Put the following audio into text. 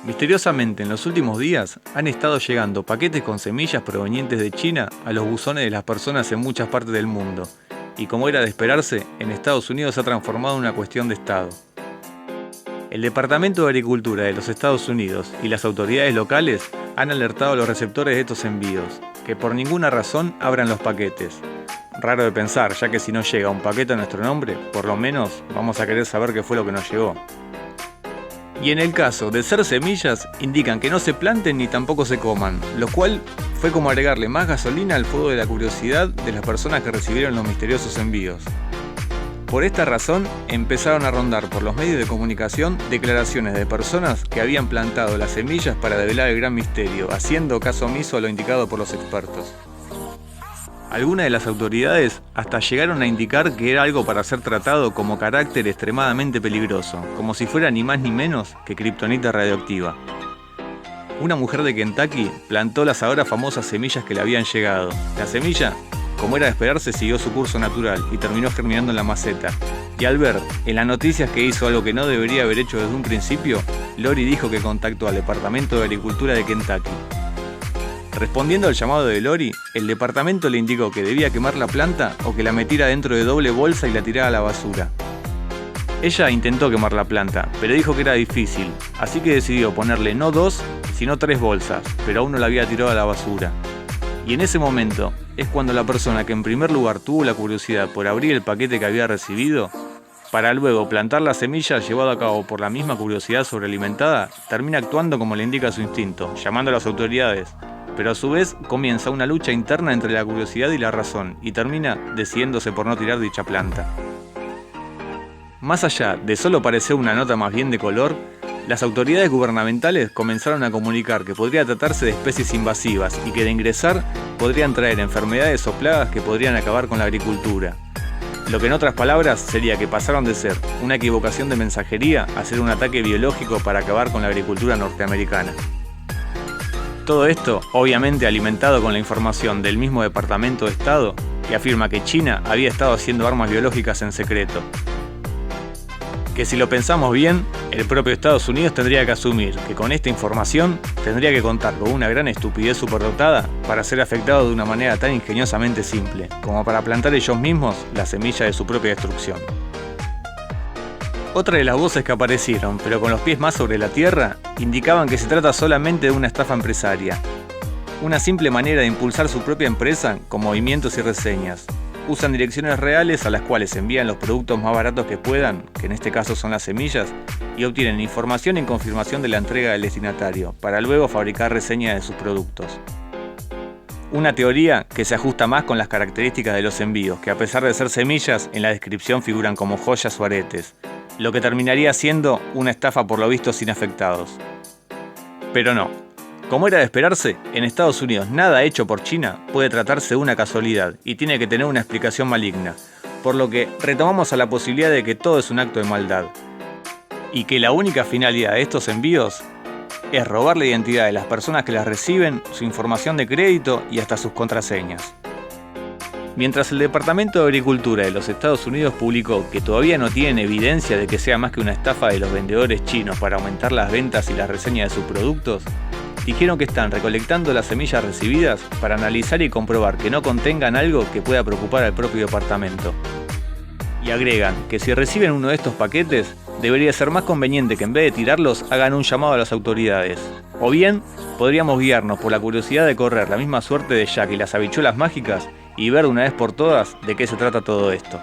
Misteriosamente, en los últimos días han estado llegando paquetes con semillas provenientes de China a los buzones de las personas en muchas partes del mundo, y como era de esperarse, en Estados Unidos se ha transformado en una cuestión de Estado. El Departamento de Agricultura de los Estados Unidos y las autoridades locales han alertado a los receptores de estos envíos, que por ninguna razón abran los paquetes. Raro de pensar, ya que si no llega un paquete a nuestro nombre, por lo menos vamos a querer saber qué fue lo que nos llegó. Y en el caso de ser semillas, indican que no se planten ni tampoco se coman, lo cual fue como agregarle más gasolina al fuego de la curiosidad de las personas que recibieron los misteriosos envíos. Por esta razón, empezaron a rondar por los medios de comunicación declaraciones de personas que habían plantado las semillas para develar el gran misterio, haciendo caso omiso a lo indicado por los expertos. Algunas de las autoridades hasta llegaron a indicar que era algo para ser tratado como carácter extremadamente peligroso, como si fuera ni más ni menos que kriptonita radioactiva. Una mujer de Kentucky plantó las ahora famosas semillas que le habían llegado. La semilla, como era de esperarse, siguió su curso natural y terminó germinando en la maceta. Y al ver en las noticias que hizo algo que no debería haber hecho desde un principio, Lori dijo que contactó al Departamento de Agricultura de Kentucky. Respondiendo al llamado de Lori, el departamento le indicó que debía quemar la planta o que la metiera dentro de doble bolsa y la tirara a la basura. Ella intentó quemar la planta, pero dijo que era difícil, así que decidió ponerle no 2, sino 3 bolsas, pero aún no la había tirado a la basura. Y en ese momento es cuando la persona que en primer lugar tuvo la curiosidad por abrir el paquete que había recibido, para luego plantar la semilla llevado a cabo por la misma curiosidad sobrealimentada, termina actuando como le indica su instinto, llamando a las autoridades. Pero a su vez comienza una lucha interna entre la curiosidad y la razón, y termina decidiéndose por no tirar dicha planta. Más allá de solo parecer una nota más bien de color, las autoridades gubernamentales comenzaron a comunicar que podría tratarse de especies invasivas y que de ingresar podrían traer enfermedades o plagas que podrían acabar con la agricultura. Lo que en otras palabras sería que pasaron de ser una equivocación de mensajería a ser un ataque biológico para acabar con la agricultura norteamericana. Todo esto, obviamente alimentado con la información del mismo Departamento de Estado, que afirma que China había estado haciendo armas biológicas en secreto. Que si lo pensamos bien, el propio Estados Unidos tendría que asumir que con esta información tendría que contar con una gran estupidez superdotada para ser afectado de una manera tan ingeniosamente simple, como para plantar ellos mismos la semilla de su propia destrucción. Otra de las voces que aparecieron, pero con los pies más sobre la tierra, indicaban que se trata solamente de una estafa empresaria. Una simple manera de impulsar su propia empresa con movimientos y reseñas. Usan direcciones reales a las cuales envían los productos más baratos que puedan, que en este caso son las semillas, y obtienen información y confirmación de la entrega del destinatario, para luego fabricar reseñas de sus productos. Una teoría que se ajusta más con las características de los envíos, que a pesar de ser semillas, en la descripción figuran como joyas o aretes, lo que terminaría siendo una estafa por lo visto sin afectados. Pero no. Como era de esperarse, en Estados Unidos nada hecho por China puede tratarse de una casualidad y tiene que tener una explicación maligna, por lo que retomamos a la posibilidad de que todo es un acto de maldad, y que la única finalidad de estos envíos es robar la identidad de las personas que las reciben, su información de crédito y hasta sus contraseñas. Mientras el Departamento de Agricultura de los Estados Unidos publicó que todavía no tienen evidencia de que sea más que una estafa de los vendedores chinos para aumentar las ventas y las reseñas de sus productos, dijeron que están recolectando las semillas recibidas para analizar y comprobar que no contengan algo que pueda preocupar al propio departamento. Y agregan que si reciben uno de estos paquetes, debería ser más conveniente que en vez de tirarlos hagan un llamado a las autoridades. O bien, podríamos guiarnos por la curiosidad de correr la misma suerte de Jack y las habichuelas mágicas y ver de una vez por todas de qué se trata todo esto.